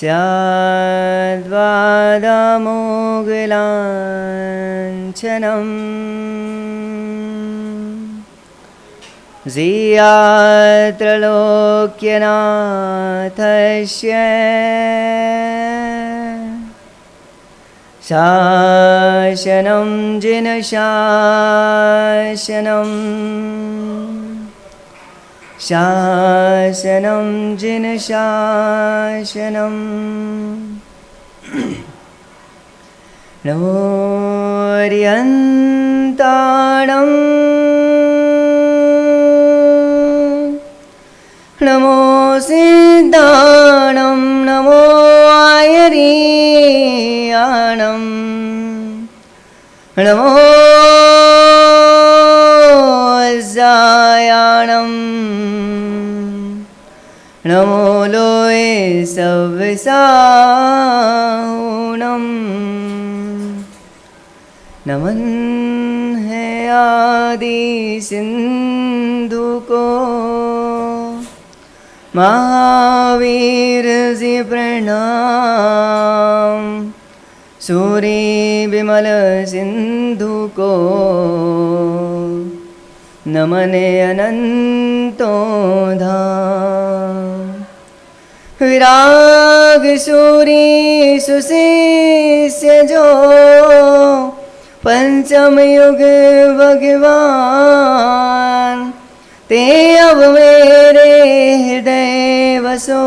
स्याद्वादामोगलाञ्छनम् त्रैलोक्यनाथस्य शासनं जिनशासनम् शासनं जिनशासनम् नमोऽर्यन्ताणं नमो सिद्धाणं नमो आयर्याणं नमो जायाणं नमो लोये सव्यसाहुणं नमन है आदि सिंधु को महावीर जी प्रणाम सूरी विमल सिंधु को नमने अनंतो धाम विराग सूरी सुशिष्य जो पंचम युग भगवान ते अब मेरे हृदय वसो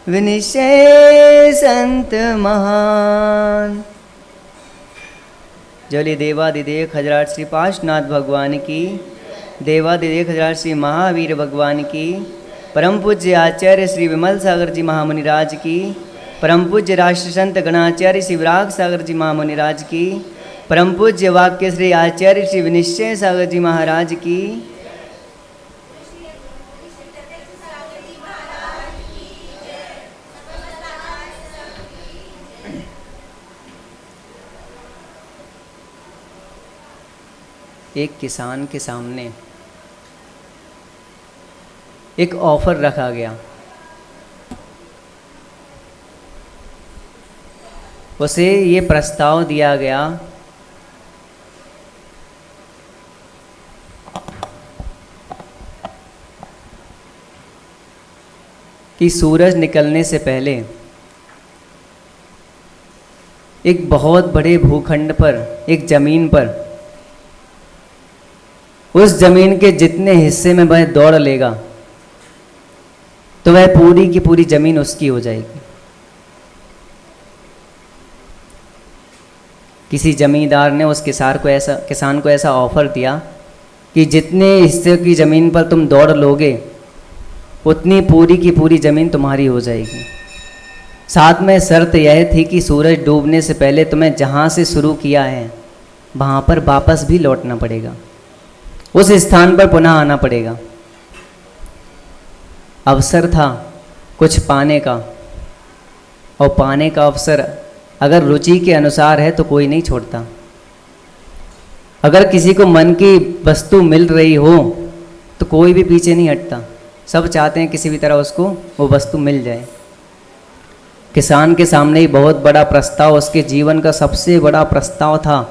विनिश्चय संत महान। जली देवादिदेव खजराट श्री पाशनाथ भगवान की, देवादिदेव खजराट श्री महावीर भगवान की, परम पूज्य आचार्य श्री विमल सागर जी महामुनि राज की, परम पूज्य राष्ट्र संत गणाचार्य श्री विराग सागर जी महामुनि राज की, परम पूज्य वाक्य श्री आचार्य श्री विनिश्चय सागर जी महाराज की, एक किसान के सामने एक ऑफर रखा गया। उसे ये प्रस्ताव दिया गया कि सूरज निकलने से पहले एक बहुत बड़े भूखंड पर, एक ज़मीन पर, उस ज़मीन के जितने हिस्से में वह दौड़ लेगा तो वह पूरी की पूरी ज़मीन उसकी हो जाएगी। किसी ज़मींदार ने उस किसान को ऐसा ऑफ़र दिया कि जितने हिस्से की ज़मीन पर तुम दौड़ लोगे उतनी पूरी की पूरी ज़मीन तुम्हारी हो जाएगी। साथ में शर्त यह थी कि सूरज डूबने से पहले तुम्हें जहाँ से शुरू किया है वहाँ पर वापस भी लौटना पड़ेगा, उस स्थान पर पुनः आना पड़ेगा। अवसर था कुछ पाने का, और पाने का अवसर अगर रुचि के अनुसार है तो कोई नहीं छोड़ता। अगर किसी को मन की वस्तु मिल रही हो तो कोई भी पीछे नहीं हटता, सब चाहते हैं किसी भी तरह उसको वो वस्तु मिल जाए। किसान के सामने ही बहुत बड़ा प्रस्ताव, उसके जीवन का सबसे बड़ा प्रस्ताव था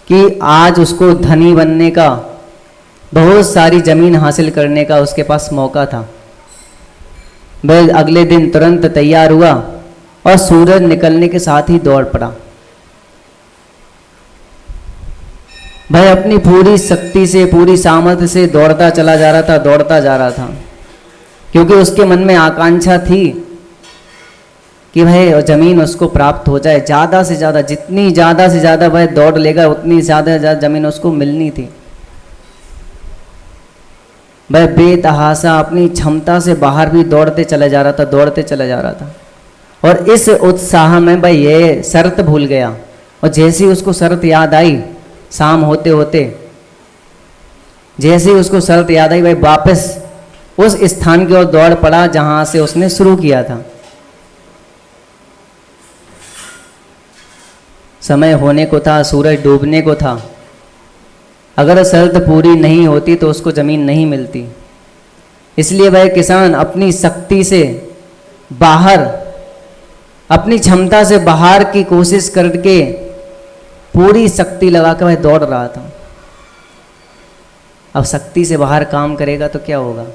कि आज उसको धनी बनने का, बहुत सारी ज़मीन हासिल करने का उसके पास मौका था। वह अगले दिन तुरंत तैयार हुआ और सूरज निकलने के साथ ही दौड़ पड़ा। वह अपनी पूरी शक्ति से, पूरी सामर्थ्य से दौड़ता चला जा रहा था, दौड़ता जा रहा था, क्योंकि उसके मन में आकांक्षा थी कि वह ज़मीन उसको प्राप्त हो जाए। ज़्यादा से ज़्यादा, जितनी ज़्यादा से ज़्यादा वह दौड़ लेगा उतनी ज़्यादा से ज़्यादा ज़मीन उसको मिलनी थी। वह बेतहासा अपनी क्षमता से बाहर भी दौड़ते चला जा रहा था, दौड़ते चला जा रहा था। और इस उत्साह में वह ये शर्त भूल गया, और जैसे ही उसको शर्त याद आई, शाम होते होते जैसे ही उसको शर्त याद आई, वह वापस उस स्थान की ओर दौड़ पड़ा जहाँ से उसने शुरू किया था। समय होने को था, सूरज डूबने को था। अगर शर्त पूरी नहीं होती तो उसको ज़मीन नहीं मिलती। इसलिए वह किसान अपनी शक्ति से बाहर अपनी क्षमता से बाहर की कोशिश करके पूरी शक्ति लगा के वह दौड़ रहा था। अब शक्ति से बाहर काम करेगा तो क्या होगा?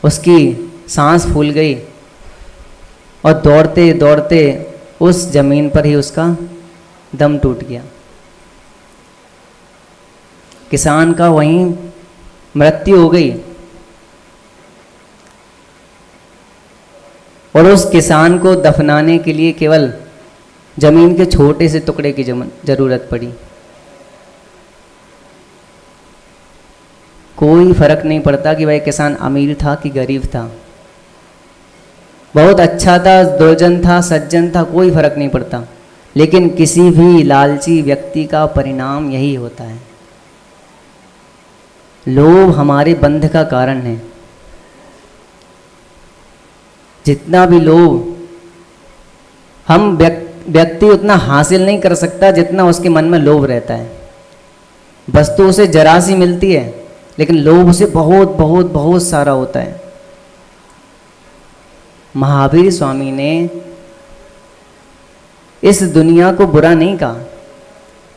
उसकी सांस फूल गई और दौड़ते दौड़ते उस जमीन पर ही उसका दम टूट गया। किसान का वहीं मृत्यु हो गई। और उस किसान को दफनाने के लिए केवल जमीन के छोटे से टुकड़े की जरूरत पड़ी। कोई फर्क नहीं पड़ता कि वह किसान अमीर था कि गरीब था, बहुत अच्छा था, दुर्जन था, सज्जन था, कोई फर्क नहीं पड़ता। लेकिन किसी भी लालची व्यक्ति का परिणाम यही होता है। लोभ हमारे बंध का कारण है। जितना भी लोभ, हम व्यक्ति उतना हासिल नहीं कर सकता जितना उसके मन में लोभ रहता है। वस्तु उसे जरा सी मिलती है लेकिन लोभ उसे बहुत बहुत बहुत सारा होता है। महावीर स्वामी ने इस दुनिया को बुरा नहीं कहा।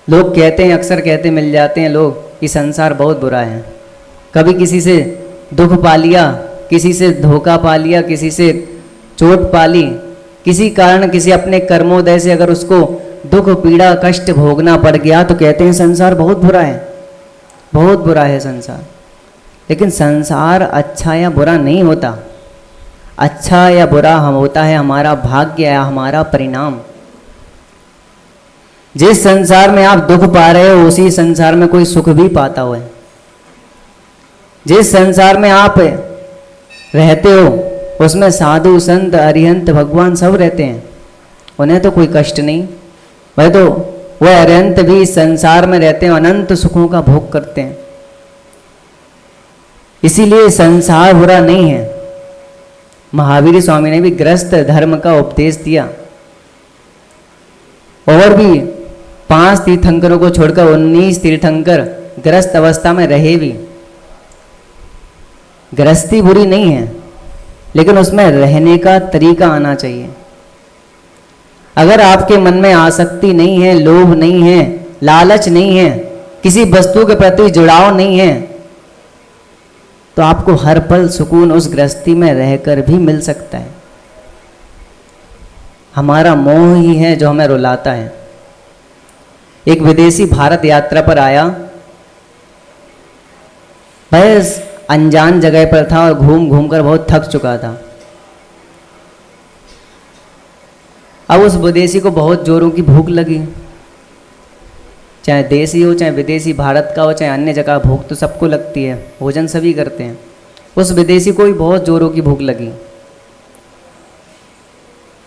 लोग कहते हैं, अक्सर कहते मिल जाते हैं लोग, कि संसार बहुत बुरा है। कभी किसी से दुख पा लिया, किसी से धोखा पा लिया, किसी से चोट पा ली, किसी कारण किसी अपने कर्मोदय से अगर उसको दुख पीड़ा कष्ट भोगना पड़ गया तो कहते हैं संसार बहुत बुरा है, बहुत बुरा है संसार। लेकिन संसार अच्छा या बुरा नहीं होता। अच्छा या बुरा हम होता है हमारा भाग्य या हमारा परिणाम। जिस संसार में आप दुख पा रहे हो उसी संसार में कोई सुख भी पाता हुआ है। जिस संसार में आप रहते हो उसमें साधु संत अरिहंत भगवान सब रहते हैं, उन्हें तो कोई कष्ट नहीं। वह अरिहंत भी इस संसार में रहते हैं, अनंत सुखों का भोग करते हैं। इसीलिए संसार बुरा नहीं है। महावीर स्वामी ने भी गृहस्थ धर्म का उपदेश दिया। और भी 5 तीर्थंकरों को छोड़कर 19 तीर्थंकर गृहस्थ अवस्था में रहे भी। गृहस्थी बुरी नहीं है लेकिन उसमें रहने का तरीका आना चाहिए। अगर आपके मन में आसक्ति नहीं है, लोभ नहीं है, लालच नहीं है, किसी वस्तु के प्रति जुड़ाव नहीं है, तो आपको हर पल सुकून उस गृहस्थी में रहकर भी मिल सकता है। हमारा मोह ही है जो हमें रुलाता है। एक विदेशी भारत यात्रा पर आया, वह अनजान जगह पर था और घूम घूम कर बहुत थक चुका था। अब उस विदेशी को बहुत जोरों की भूख लगी। चाहे देसी हो चाहे विदेशी, भारत का हो चाहे अन्य जगह, भूख तो सबको लगती है, भोजन सभी करते हैं। उस विदेशी को भी बहुत जोरों की भूख लगी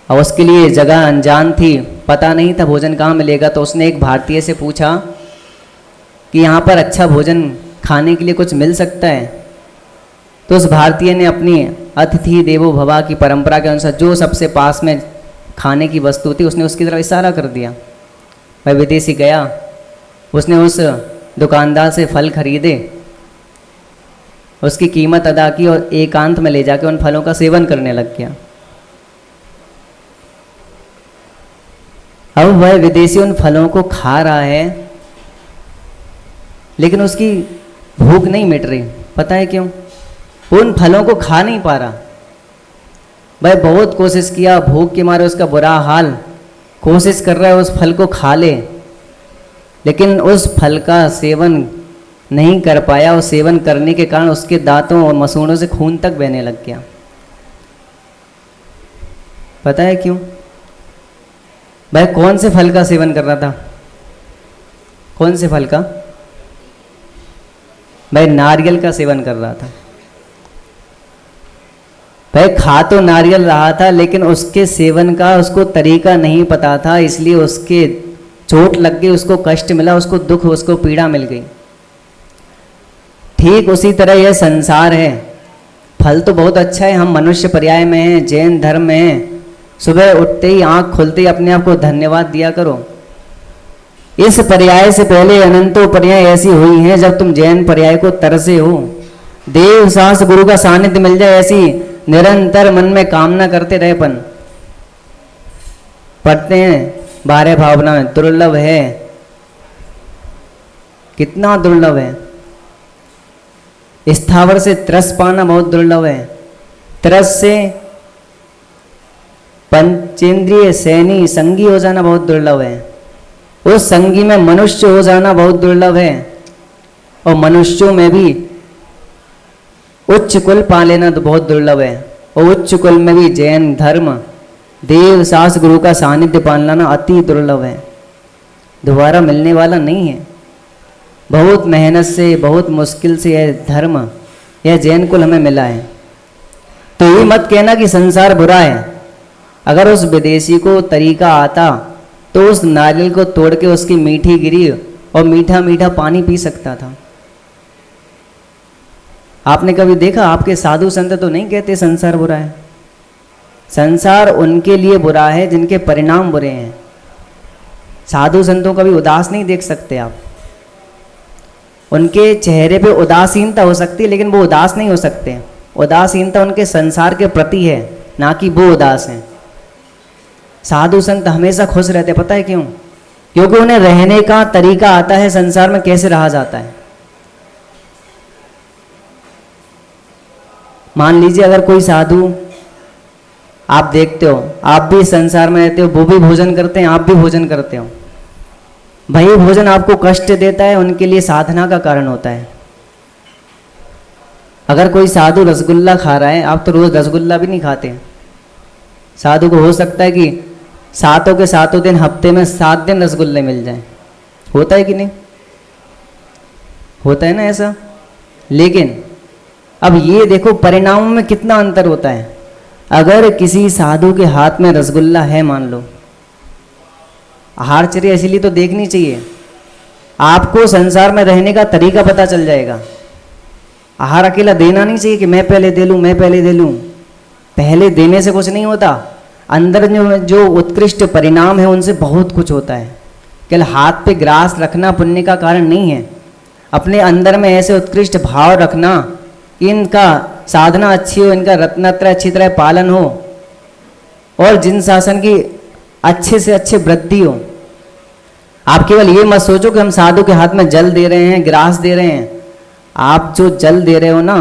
और उसके लिए जगह अनजान थी, पता नहीं था भोजन कहाँ मिलेगा। तो उसने एक भारतीय से पूछा कि यहाँ पर अच्छा भोजन खाने के लिए कुछ मिल सकता है। तो उस भारतीय ने अपनी अतिथि देवो भव की परंपरा के अनुसार जो सबसे पास में खाने की वस्तु थी उसने उसकी तरफ इशारा कर दिया। वह विदेशी गया, उसने उस दुकानदार से फल खरीदे, उसकी कीमत अदा की और एकांत में ले जाकर उन फलों का सेवन करने लग गया। अब वह विदेशी उन फलों को खा रहा है लेकिन उसकी भूख नहीं मिट रही। पता है क्यों? उन फलों को खा नहीं पा रहा। वह बहुत कोशिश किया, भूख के मारे उसका बुरा हाल, कोशिश कर रहा है उस फल को खा ले, लेकिन उस फल का सेवन नहीं कर पाया। और सेवन करने के कारण उसके दांतों और मसूड़ों से खून तक बहने लग गया। पता है क्यों? वह कौन से फल का सेवन कर रहा था? कौन से फल का? वह नारियल का सेवन कर रहा था। वह खा तो नारियल रहा था लेकिन उसके सेवन का उसको तरीका नहीं पता था, इसलिए उसके चोट लग गई, उसको कष्ट मिला, उसको दुख, उसको पीड़ा मिल गई। ठीक उसी तरह यह संसार है। फल तो बहुत अच्छा है, हम मनुष्य पर्याय में हैं, जैन धर्म में हैं। सुबह उठते ही आँख खुलते ही अपने आप को धन्यवाद दिया करो। इस पर्याय से पहले अनंतों पर्याय ऐसी हुई हैं जब तुम जैन पर्याय को तरसे हो। देव सास गुरु का सानिध्य मिल जाए ऐसी निरंतर मन में कामना करते रहे अपन, पढ़ते हैं 12 भावना में, दुर्लभ है, कितना दुर्लभ है। स्थावर से त्रस पाना बहुत दुर्लभ है, त्रस से पंचेंद्रिय सैनी संगी हो जाना बहुत दुर्लभ है, उस संगी में मनुष्य हो जाना बहुत दुर्लभ है, और मनुष्यों में भी उच्च कुल पा लेना तो बहुत दुर्लभ है, और उच्च कुल में भी जैन धर्म देव शास्त्र गुरु का सानिध्य पाना अति दुर्लभ है, दोबारा मिलने वाला नहीं है। बहुत मेहनत से, बहुत मुश्किल से यह धर्म, यह जैन कुल हमें मिला है। तो ये मत कहना कि संसार बुरा है। अगर उस विदेशी को तरीका आता तो उस नारियल को तोड़ के उसकी मीठी गिरी और मीठा मीठा पानी पी सकता था। आपने कभी देखा? आपके साधु संत तो नहीं कहते संसार बुरा है। संसार उनके लिए बुरा है जिनके परिणाम बुरे हैं। साधु संतों का भी उदास नहीं देख सकते आप। उनके चेहरे पे उदासीनता हो सकती है, लेकिन वो उदास नहीं हो सकते। उदासीनता उनके संसार के प्रति है, ना कि वो उदास हैं। साधु संत हमेशा खुश रहते, पता है क्यों? क्योंकि उन्हें रहने का तरीका आता है, संसार में कैसे रहा जाता है। मान लीजिए अगर कोई साधु, आप देखते हो, आप भी संसार में रहते हो, वो भी भोजन करते हैं, आप भी भोजन करते हो। वही भोजन आपको कष्ट देता है, उनके लिए साधना का कारण होता है। अगर कोई साधु रसगुल्ला खा रहा है, आप तो रोज रसगुल्ला भी नहीं खाते। साधु को हो सकता है कि सातों के सातों दिन, हफ्ते में 7 दिन रसगुल्ले मिल जाए। होता है कि नहीं? होता है ना ऐसा। लेकिन अब ये देखो परिणामों में कितना अंतर होता है। अगर किसी साधु के हाथ में रसगुल्ला है, मान लो, आहारचर्या इसीलिए तो देखनी चाहिए, आपको संसार में रहने का तरीका पता चल जाएगा। आहार अकेला देना नहीं चाहिए कि मैं पहले दे लूँ, मैं पहले दे लूँ। पहले देने से कुछ नहीं होता, अंदर जो उत्कृष्ट परिणाम है उनसे बहुत कुछ होता है। केवल हाथ पे ग्रास रखना पुण्य का कारण नहीं है। अपने अंदर में ऐसे उत्कृष्ट भाव रखना, इनका साधना अच्छी हो, इनका रत्नत्रय अच्छी तरह पालन हो, और जिन शासन की अच्छे से अच्छे वृद्धि हो। आप केवल ये मत सोचो कि हम साधु के हाथ में जल दे रहे हैं, ग्रास दे रहे हैं। आप जो जल दे रहे हो ना,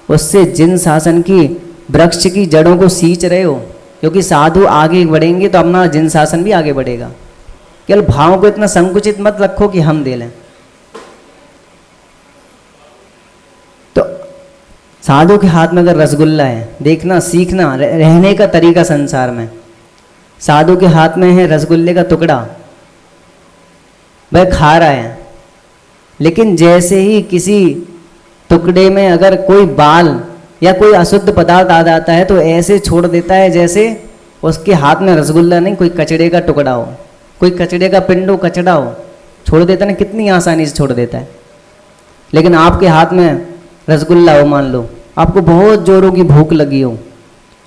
उससे जिन शासन की वृक्ष की जड़ों को सींच रहे हो, क्योंकि साधु आगे बढ़ेंगे तो अपना जिन शासन भी आगे बढ़ेगा। केवल भावों को इतना संकुचित मत रखो कि हम दे लें। तो साधु के हाथ में अगर रसगुल्ला है, देखना सीखना रहने का तरीका संसार में। साधु के हाथ में है रसगुल्ले का टुकड़ा, वह खा रहा है, लेकिन जैसे ही किसी टुकड़े में अगर कोई बाल या कोई अशुद्ध पदार्थ आ जाता है तो ऐसे छोड़ देता है जैसे उसके हाथ में रसगुल्ला नहीं, कोई कचड़े का टुकड़ा हो, कोई कचड़े का पिंड हो, कचड़ा हो, छोड़ देता है ना, कितनी आसानी से छोड़ देता है। लेकिन आपके हाथ में रसगुल्ला हो, मान लो आपको बहुत जोरों की भूख लगी हो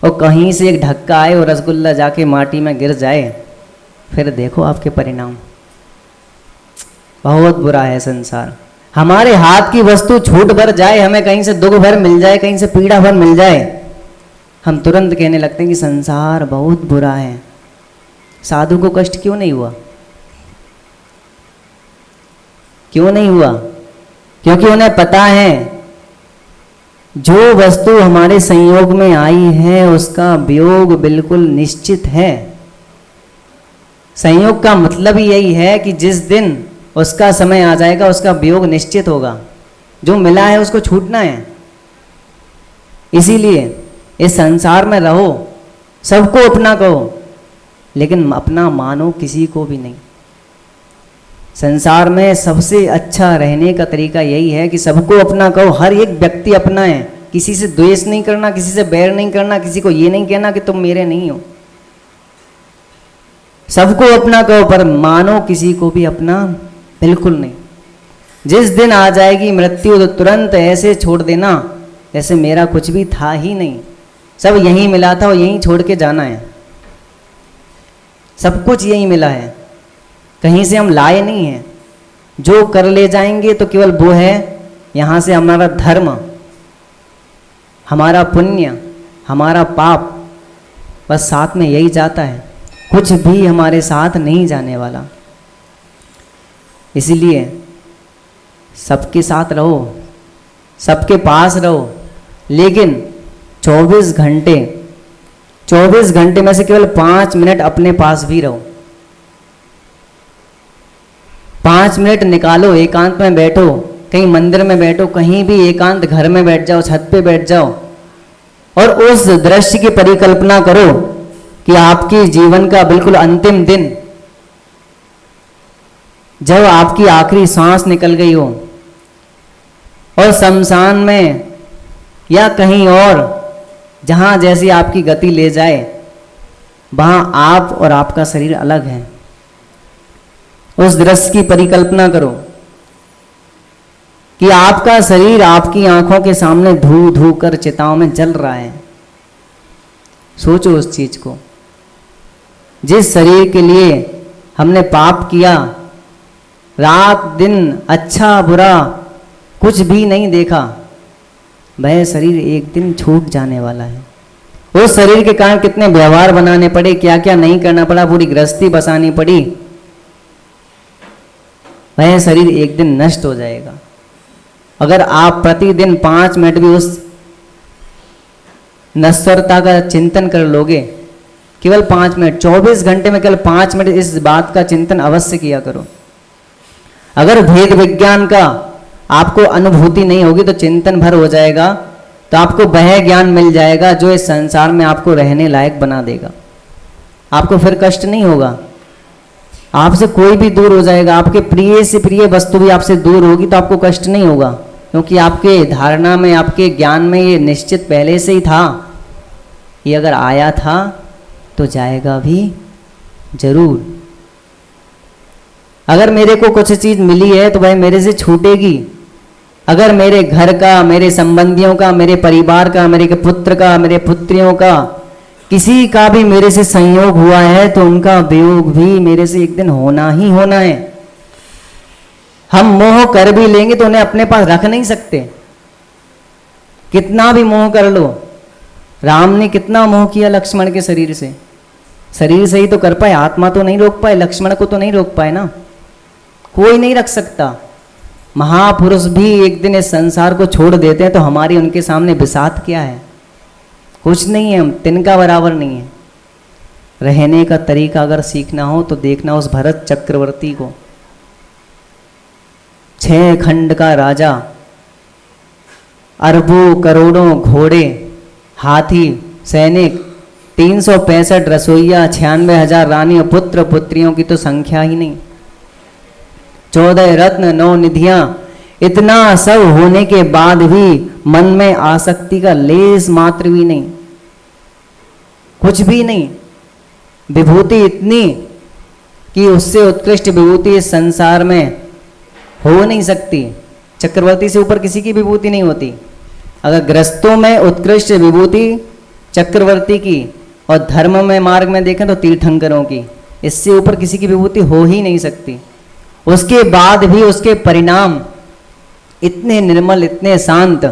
और कहीं से एक धक्का आए और रसगुल्ला जाके माटी में गिर जाए, फिर देखो आपके परिणाम। बहुत बुरा है संसार। हमारे हाथ की वस्तु छूट भर जाए, हमें कहीं से दुख भर मिल जाए, कहीं से पीड़ा भर मिल जाए, हम तुरंत कहने लगते हैं कि संसार बहुत बुरा है। साधु को कष्ट क्यों नहीं हुआ? क्यों नहीं हुआ? क्योंकि उन्हें पता है जो वस्तु हमारे संयोग में आई है उसका वियोग बिल्कुल निश्चित है। संयोग का मतलब ही यही है कि जिस दिन उसका समय आ जाएगा उसका वियोग निश्चित होगा। जो मिला है उसको छूटना है। इसीलिए इस संसार में रहो, सबको अपना कहो, लेकिन अपना मानो किसी को भी नहीं। संसार में सबसे अच्छा रहने का तरीका यही है कि सबको अपना कहो, हर एक व्यक्ति अपना है। किसी से द्वेष नहीं करना, किसी से बैर नहीं करना, किसी को ये नहीं कहना कि तुम मेरे नहीं हो। सबको अपना कहो, पर मानो किसी को भी अपना बिल्कुल नहीं। जिस दिन आ जाएगी मृत्यु तो तुरंत ऐसे छोड़ देना जैसे मेरा कुछ भी था ही नहीं, सब यहीं मिला था और यहीं छोड़ के जाना है। सब कुछ यहीं मिला है, कहीं से हम लाए नहीं हैं। जो कर ले जाएंगे तो केवल वो है यहाँ से हमारा धर्म, हमारा पुण्य, हमारा पाप बस साथ में यही जाता है, कुछ भी हमारे साथ नहीं जाने वाला। इसीलिए सबके साथ रहो, सबके पास रहो, लेकिन 24 घंटे में से केवल 5 मिनट अपने पास भी रहो। 5 मिनट निकालो, एकांत में बैठो, कहीं मंदिर में बैठो, कहीं भी एकांत घर में बैठ जाओ, छत पे बैठ जाओ और उस दृश्य की परिकल्पना करो कि आपके जीवन का बिल्कुल अंतिम दिन, जब आपकी आखिरी सांस निकल गई हो और शमशान में या कहीं और जहां जैसी आपकी गति ले जाए, वहां आप और आपका शरीर अलग है। उस दृश्य की परिकल्पना करो कि आपका शरीर आपकी आंखों के सामने धू धू कर चिताओं में जल रहा है। सोचो उस चीज को। जिस शरीर के लिए हमने पाप किया, रात दिन अच्छा बुरा कुछ भी नहीं देखा, वह शरीर एक दिन छूट जाने वाला है। उस शरीर के कारण कितने व्यवहार बनाने पड़े, क्या क्या नहीं करना पड़ा, पूरी गृहस्थी बसानी पड़ी, वह शरीर एक दिन नष्ट हो जाएगा। अगर आप प्रतिदिन 5 मिनट भी उस नश्वरता का चिंतन कर लोगे, केवल 5 मिनट, 24 घंटे में केवल 5 मिनट इस बात का चिंतन अवश्य किया करो। अगर भेद विज्ञान का आपको अनुभूति नहीं होगी तो चिंतन भर हो जाएगा, तो आपको वह ज्ञान मिल जाएगा जो इस संसार में आपको रहने लायक बना देगा। आपको फिर कष्ट नहीं होगा, आपसे कोई भी दूर हो जाएगा, आपके प्रिय से प्रिय वस्तु भी आपसे दूर होगी तो आपको कष्ट नहीं होगा, क्योंकि आपके धारणा में, आपके ज्ञान में ये निश्चित पहले से ही था, ये अगर आया था तो जाएगा भी जरूर। अगर मेरे को कुछ चीज मिली है तो वह मेरे से छूटेगी। अगर मेरे घर का, मेरे संबंधियों का, मेरे परिवार का, मेरे पुत्र का, मेरे पुत्रियों का, किसी का भी मेरे से संयोग हुआ है तो उनका वियोग भी मेरे से एक दिन होना ही होना है। हम मोह कर भी लेंगे तो उन्हें अपने पास रख नहीं सकते, कितना भी मोह कर लो। राम ने कितना मोह किया लक्ष्मण के शरीर से, शरीर से ही तो कर पाए, आत्मा तो नहीं रोक पाए, लक्ष्मण को तो नहीं रोक पाए ना, कोई नहीं रख सकता। महापुरुष भी एक दिन इस संसार को छोड़ देते हैं तो हमारी उनके सामने बिसात क्या है, कुछ नहीं है, हम तिनका बराबर नहीं है। रहने का तरीका अगर सीखना हो तो देखना उस भरत चक्रवर्ती को, 6 खंड का राजा, अरबों करोड़ों घोड़े, हाथी, सैनिक, 365 रसोइया, 96,000 रानी और पुत्र पुत्रियों की तो संख्या ही नहीं, 14 रत्न, 9 निधियां, इतना सब होने के बाद भी मन में आसक्ति का लेस मात्र भी नहीं, कुछ भी नहीं। विभूति इतनी कि उससे उत्कृष्ट विभूति इस संसार में हो नहीं सकती, चक्रवर्ती से ऊपर किसी की विभूति नहीं होती। अगर ग्रस्तों में उत्कृष्ट विभूति चक्रवर्ती की और धर्म में मार्ग में देखें तो तीर्थंकरों की, इससे ऊपर किसी की विभूति हो ही नहीं सकती। उसके बाद भी उसके परिणाम इतने निर्मल, इतने शांत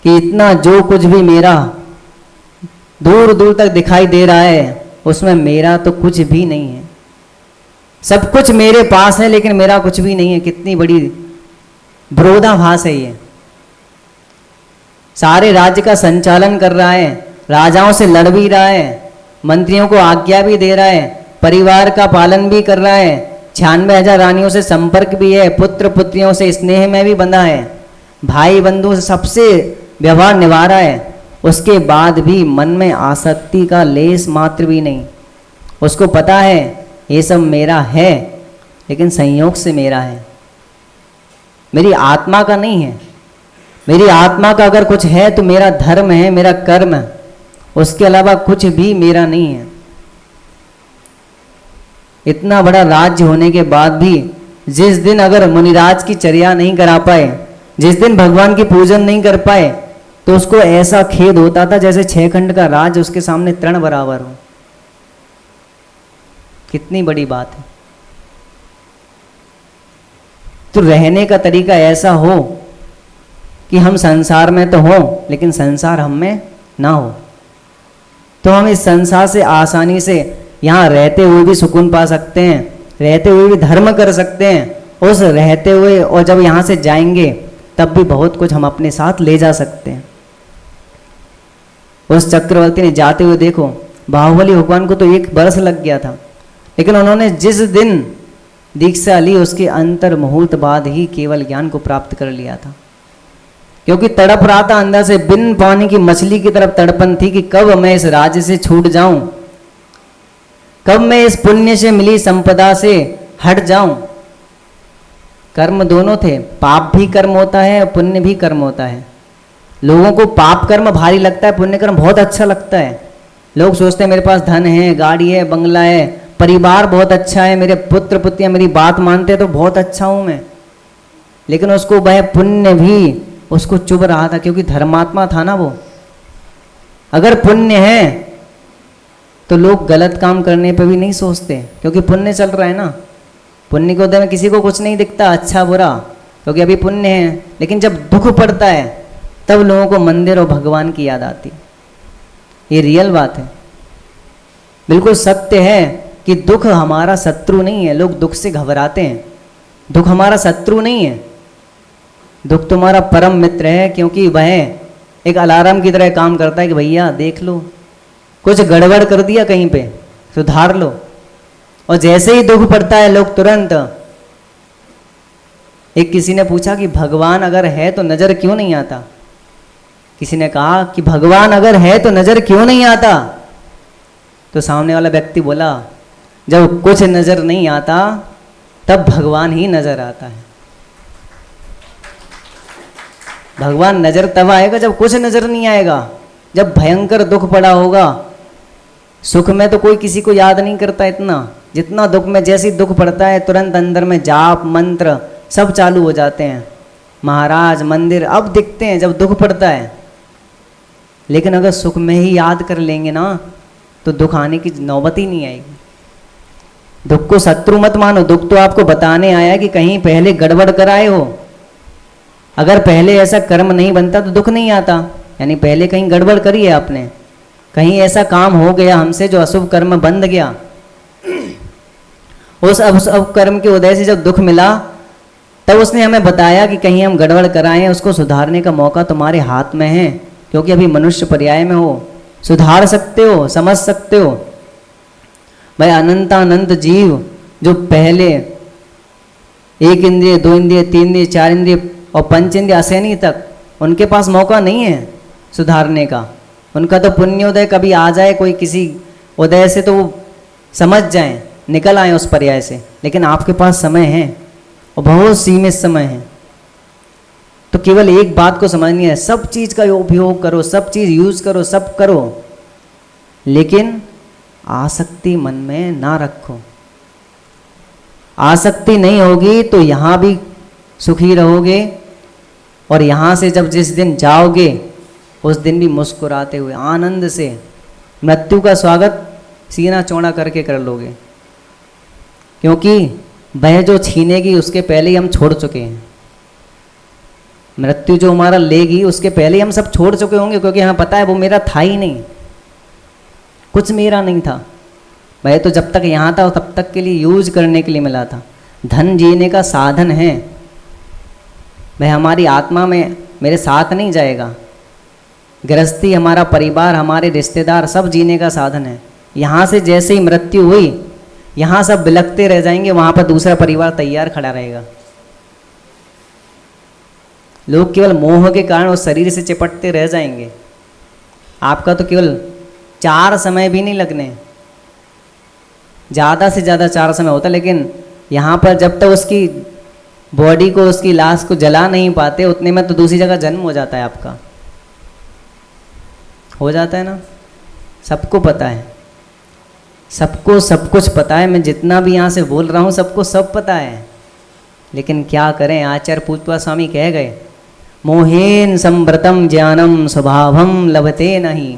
कि इतना जो कुछ भी मेरा दूर दूर तक दिखाई दे रहा है उसमें मेरा तो कुछ भी नहीं है। सब कुछ मेरे पास है लेकिन मेरा कुछ भी नहीं है। कितनी बड़ी विरोधाभास है ये। सारे राज्य का संचालन कर रहा है, राजाओं से लड़ भी रहा है, मंत्रियों को आज्ञा भी दे रहा है, परिवार का पालन भी कर रहा है, 96,000 रानियों से संपर्क भी है, पुत्र पुत्रियों से स्नेह में भी बंधा है, भाई बंधु सबसे व्यवहार निभा रहा है। उसके बाद भी मन में आसक्ति का लेस मात्र भी नहीं। उसको पता है ये सब मेरा है लेकिन संयोग से मेरा है, मेरी आत्मा का नहीं है। मेरी आत्मा का अगर कुछ है तो मेरा धर्म है, मेरा कर्म है, उसके अलावा कुछ भी मेरा नहीं है। इतना बड़ा राज्य होने के बाद भी जिस दिन अगर मुनिराज की चर्या नहीं करा पाए, जिस दिन भगवान की पूजन नहीं कर पाए, तो उसको ऐसा खेद होता था जैसे 6 खंड का राज उसके सामने तृण बराबर हो। कितनी बड़ी बात है। तो रहने का तरीका ऐसा हो कि हम संसार में तो हो लेकिन संसार हम में ना हो, तो हम इस संसार से आसानी से यहाँ रहते हुए भी सुकून पा सकते हैं, रहते हुए भी धर्म कर सकते हैं। उस रहते हुए और जब यहाँ से जाएंगे तब भी बहुत कुछ हम अपने साथ ले जा सकते हैं। उस चक्रवर्ती ने जाते हुए देखो, बाहुबली भगवान को तो 1 वर्ष लग गया था, लेकिन उन्होंने जिस दिन दीक्षा ली उसके अंतर मुहूर्त बाद ही केवल ज्ञान को प्राप्त कर लिया था। क्योंकि तड़प रहा था अंदर से, बिन पानी की मछली की तरफ तड़पन थी कि कब मैं इस राज्य से छूट जाऊं, कब मैं इस पुण्य से मिली संपदा से हट जाऊं। कर्म दोनों थे, पाप भी कर्म होता है और पुण्य भी कर्म होता है। लोगों को पाप कर्म भारी लगता है, पुण्य कर्म बहुत अच्छा लगता है। लोग सोचते हैं मेरे पास धन है, गाड़ी है, बंगला है, परिवार बहुत अच्छा है, मेरे पुत्र पुत्रियां मेरी बात मानते हैं तो बहुत अच्छा हूं मैं। लेकिन उसको वह पुण्य भी उसको चुभ रहा था, क्योंकि धर्मात्मा था ना वो। अगर पुण्य है तो लोग गलत काम करने पे भी नहीं सोचते, क्योंकि पुण्य चल रहा है ना। पुण्य के उदय में किसी को कुछ नहीं दिखता अच्छा बुरा, क्योंकि अभी पुण्य है। लेकिन जब दुख पड़ता है तब लोगों को मंदिर और भगवान की याद आती। ये रियल बात है, बिल्कुल सत्य है कि दुख हमारा शत्रु नहीं है। लोग दुख से घबराते हैं, दुख हमारा शत्रु नहीं है। दुख तुम्हारा परम मित्र है, क्योंकि वह एक अलार्म की तरह काम करता है कि भैया देख लो, कुछ गड़बड़ कर दिया कहीं पे, सुधार लो। और जैसे ही दुख पड़ता है लोग तुरंत, एक किसी ने पूछा कि भगवान अगर है तो नजर क्यों नहीं आता। किसी ने कहा कि भगवान अगर है तो नजर क्यों नहीं आता। तो सामने वाला व्यक्ति बोला, जब कुछ नजर नहीं आता तब भगवान ही नजर आता है। भगवान नजर तब आएगा जब कुछ नजर नहीं आएगा, जब भयंकर दुख पड़ा होगा। सुख में तो कोई किसी को याद नहीं करता इतना जितना दुख में। जैसे ही दुख पड़ता है तुरंत अंदर में जाप मंत्र सब चालू हो जाते हैं, महाराज मंदिर अब दिखते हैं जब दुख पड़ता है। लेकिन अगर सुख में ही याद कर लेंगे ना तो दुख आने की नौबत ही नहीं आएगी। दुख को शत्रु मत मानो, दुख तो आपको बताने आया कि कहीं पहले गड़बड़ कराए हो। अगर पहले ऐसा कर्म नहीं बनता तो दुख नहीं आता, यानी पहले कहीं गड़बड़ करी है आपने, कहीं ऐसा काम हो गया हमसे जो अशुभ कर्म बंध गया। उस अशुभ कर्म के उदय से जब दुख मिला तब उसने हमें बताया कि कहीं हम गड़बड़ कराएं, उसको सुधारने का मौका तुम्हारे हाथ में है, क्योंकि अभी मनुष्य पर्याय में हो, सुधार सकते हो, समझ सकते हो। भाई अनंतानंत जीव जो पहले 1 इंद्रिय 2 इंद्रिय 3 इंद्रिय 4 इंद्रिय और 5 इंद्रिय असैनी तक, उनके पास मौका नहीं है सुधारने का। उनका तो पुण्योदय कभी आ जाए, कोई किसी उदय से तो वो समझ जाएं, निकल आए उस पर्याय से। लेकिन आपके पास समय है और बहुत सीमित समय है, तो केवल एक बात को समझनी है, सब चीज़ का उपयोग करो, सब चीज़ यूज़ करो, सब करो, लेकिन आसक्ति मन में ना रखो। आसक्ति नहीं होगी तो यहाँ भी सुखी रहोगे, और यहाँ से जब जिस दिन जाओगे उस दिन भी मुस्कुराते हुए आनंद से मृत्यु का स्वागत सीना चौड़ा करके कर लोगे। क्योंकि वह जो छीनेगी उसके पहले ही हम छोड़ चुके हैं। मृत्यु जो हमारा लेगी उसके पहले ही हम सब छोड़ चुके होंगे, क्योंकि हमें पता है वो मेरा था ही नहीं, कुछ मेरा नहीं था। वह तो जब तक यहाँ था तब तक के लिए यूज करने के लिए मिला था। धन जीने का साधन है, वह हमारी आत्मा में मेरे साथ नहीं जाएगा। गृहस्थी, हमारा परिवार, हमारे रिश्तेदार सब जीने का साधन है। यहाँ से जैसे ही मृत्यु हुई यहाँ सब बिलखते रह जाएंगे, वहाँ पर दूसरा परिवार तैयार खड़ा रहेगा। लोग केवल मोह के कारण उस शरीर से चिपटते रह जाएंगे। आपका तो केवल 4 समय भी नहीं लगने, ज़्यादा से ज़्यादा 4 समय होता, लेकिन यहाँ पर जब तक उसकी बॉडी को, उसकी लाश को जला नहीं पाते उतने में तो दूसरी जगह जन्म हो जाता है आपका। हो जाता है ना, सबको पता है, सबको सब कुछ पता है। मैं जितना भी यहाँ से बोल रहा हूँ सबको सब पता है, लेकिन क्या करें। आचार्य पूजपा स्वामी कह गए, मोहेन संव्रतम ज्ञानम स्वभावम लभते नहीं।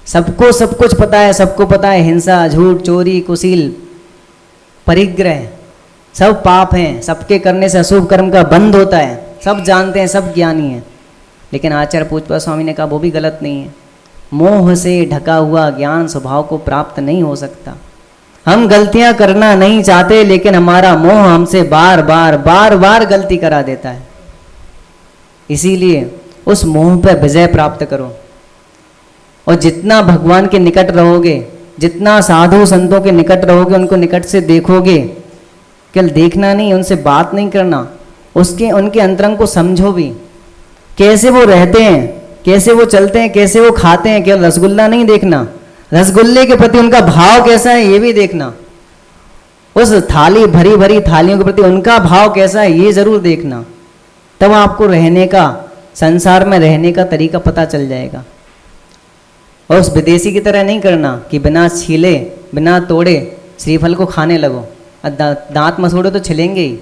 सबको सब कुछ पता है, सबको पता है हिंसा, झूठ, चोरी, कुशील, परिग्रह सब पाप हैं, सबके करने से अशुभ कर्म का बंध होता है, सब जानते हैं, सब ज्ञानी हैं। लेकिन आचार्य पूज्यपाद स्वामी ने कहा वो भी गलत नहीं है। मोह से ढका हुआ ज्ञान स्वभाव को प्राप्त नहीं हो सकता। हम गलतियां करना नहीं चाहते, लेकिन हमारा मोह हमसे बार बार गलती करा देता है। इसीलिए उस मोह पर विजय प्राप्त करो, और जितना भगवान के निकट रहोगे, जितना साधु संतों के निकट रहोगे, उनको निकट से देखोगे, केवल देखना नहीं, उनसे बात नहीं करना, उनके अंतरंग को समझो भी, कैसे वो रहते हैं, कैसे वो चलते हैं, कैसे वो खाते हैं। केवल रसगुल्ला नहीं देखना, रसगुल्ले के प्रति उनका भाव कैसा है ये भी देखना। उस थाली, भरी भरी थालियों के प्रति उनका भाव कैसा है ये जरूर देखना। तब आपको रहने का, संसार में रहने का तरीका पता चल जाएगा। और उस विदेशी की तरह नहीं करना कि बिना छीले, बिना तोड़े श्रीफल को खाने लगो, दांत मसोड़ो तो छिलेंगे ही।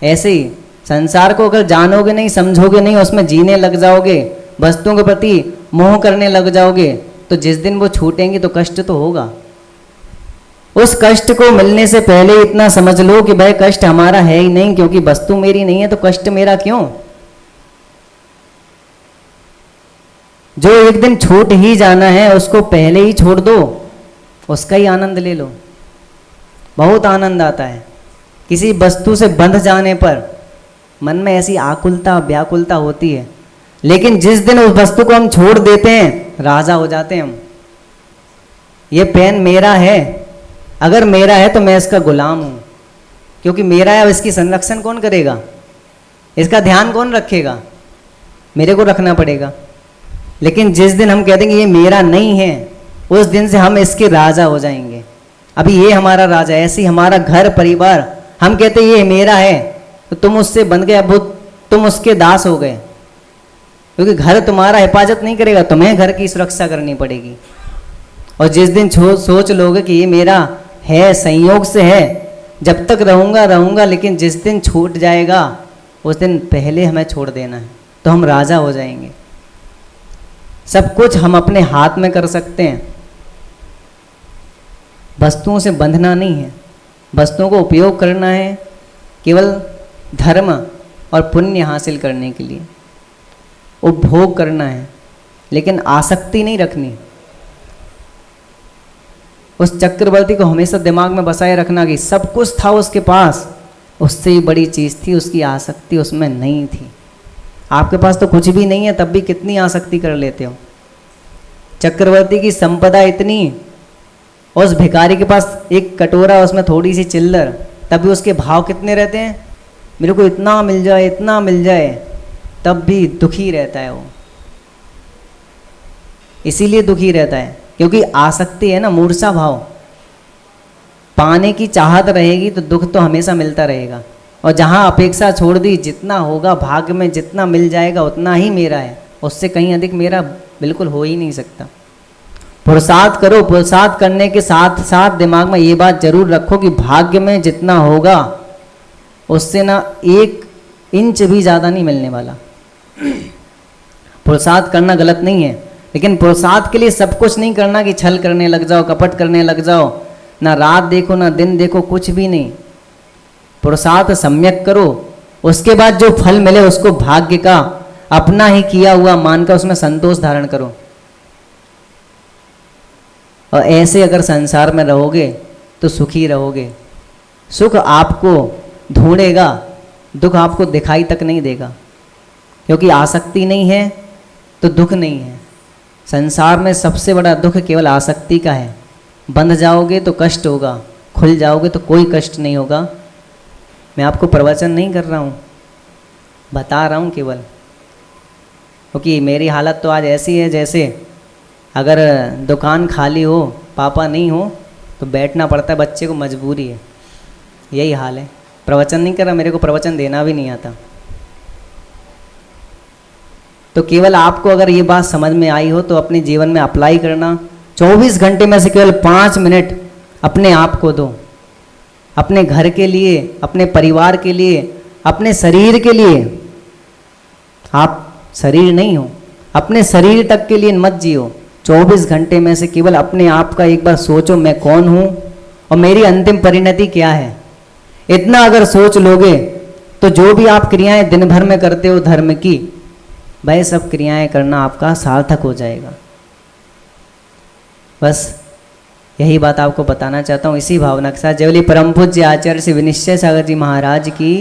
ऐसे ही संसार को अगर जानोगे नहीं, समझोगे नहीं, उसमें जीने लग जाओगे, वस्तुओं के प्रति मोह करने लग जाओगे, तो जिस दिन वो छूटेंगे तो कष्ट तो होगा। उस कष्ट को मिलने से पहले इतना समझ लो कि भाई कष्ट हमारा है ही नहीं, क्योंकि वस्तु मेरी नहीं है तो कष्ट मेरा क्यों। जो एक दिन छूट ही जाना है उसको पहले ही छोड़ दो, उसका ही आनंद ले लो। बहुत आनंद आता है। किसी वस्तु से बंध जाने पर मन में ऐसी आकुलता, व्याकुलता होती है, लेकिन जिस दिन उस वस्तु को हम छोड़ देते हैं, राजा हो जाते हैं हम। ये पेन मेरा है, अगर मेरा है तो मैं इसका गुलाम हूँ, क्योंकि मेरा है। अब इसकी संरक्षण कौन करेगा, इसका ध्यान कौन रखेगा, मेरे को रखना पड़ेगा। लेकिन जिस दिन हम कह देंगे ये मेरा नहीं है, उस दिन से हम इसके राजा हो जाएंगे। अभी ये हमारा राजा है, ऐसे ही हमारा घर परिवार, हम कहते ये मेरा है तो तुम उससे बन गए, अब तुम उसके दास हो गए, क्योंकि घर तुम्हारा हिफाजत नहीं करेगा, तुम्हें घर की सुरक्षा करनी पड़ेगी। और जिस दिन सोच लोगे कि ये मेरा है, संयोग से है, जब तक रहूँगा, लेकिन जिस दिन छूट जाएगा उस दिन पहले हमें छोड़ देना है, तो हम राजा हो जाएंगे। सब कुछ हम अपने हाथ में कर सकते हैं। वस्तुओं से बंधना नहीं है, वस्तुओं को उपयोग करना है केवल धर्म और पुण्य हासिल करने के लिए, उपभोग करना है, लेकिन आसक्ति नहीं रखनी। उस चक्रवर्ती को हमेशा दिमाग में बसाए रखना कि सब कुछ था उसके पास, उससे ही बड़ी चीज़ थी उसकी आसक्ति उसमें नहीं थी। आपके पास तो कुछ भी नहीं है, तब भी कितनी आसक्ति कर लेते हो। चक्रवर्ती की संपदा इतनी, उस भिखारी के पास एक कटोरा, उसमें थोड़ी सी चिल्लर, तब भी उसके भाव कितने रहते हैं, मेरे को इतना मिल जाए, इतना मिल जाए, तब भी दुखी रहता है वो। इसीलिए दुखी रहता है क्योंकि आसक्ति है ना, मूर्छा भाव। पाने की चाहत रहेगी तो दुख तो हमेशा मिलता रहेगा। और जहाँ अपेक्षा छोड़ दी, जितना होगा भाग्य में, जितना मिल जाएगा उतना ही मेरा है, उससे कहीं अधिक मेरा बिल्कुल हो ही नहीं सकता। पुरुषार्थ करो, पुरुषार्थ करने के साथ साथ दिमाग में ये बात जरूर रखो कि भाग्य में जितना होगा उससे ना 1 इंच भी ज़्यादा नहीं मिलने वाला। पुरुषार्थ करना गलत नहीं है, लेकिन पुरुषार्थ के लिए सब कुछ नहीं करना कि छल करने लग जाओ, कपट करने लग जाओ, ना रात देखो ना दिन देखो, कुछ भी नहीं। पुरुषार्थ सम्यक करो, उसके बाद जो फल मिले उसको भाग्य का अपना ही किया हुआ मानकर उसमें संतोष धारण करो। और ऐसे अगर संसार में रहोगे तो सुखी रहोगे। सुख आपको ढूंढेगा, दुख आपको दिखाई तक नहीं देगा, क्योंकि आसक्ति नहीं है तो दुख नहीं है। संसार में सबसे बड़ा दुख केवल आसक्ति का है। बंध जाओगे तो कष्ट होगा, खुल जाओगे तो कोई कष्ट नहीं होगा। मैं आपको प्रवचन नहीं कर रहा हूँ, बता रहा हूँ केवल, क्योंकि मेरी हालत तो आज ऐसी है जैसे अगर दुकान खाली हो, पापा नहीं हो तो बैठना पड़ता है, बच्चे को मजबूरी है। यही हाल है। प्रवचन नहीं कर रहा, मेरे को प्रवचन देना भी नहीं आता। तो केवल आपको अगर ये बात समझ में आई हो तो अपने जीवन में अप्लाई करना। 24 घंटे में से केवल 5 मिनट अपने आप को दो, अपने घर के लिए, अपने परिवार के लिए, अपने शरीर के लिए। आप शरीर नहीं हो, अपने शरीर तक के लिए मत जियो। 24 घंटे में से केवल अपने आप का एक बार सोचो, मैं कौन हूँ और मेरी अंतिम परिणति क्या है। इतना अगर सोच लोगे तो जो भी आप क्रियाएं दिन भर में करते हो धर्म की, वह सब क्रियाएं करना आपका सार्थक हो जाएगा। बस यही बात आपको बताना चाहता हूँ। इसी भावना के साथ जय बोले परम पूज्य आचार्य श्री विनिश्चय सागर जी महाराज की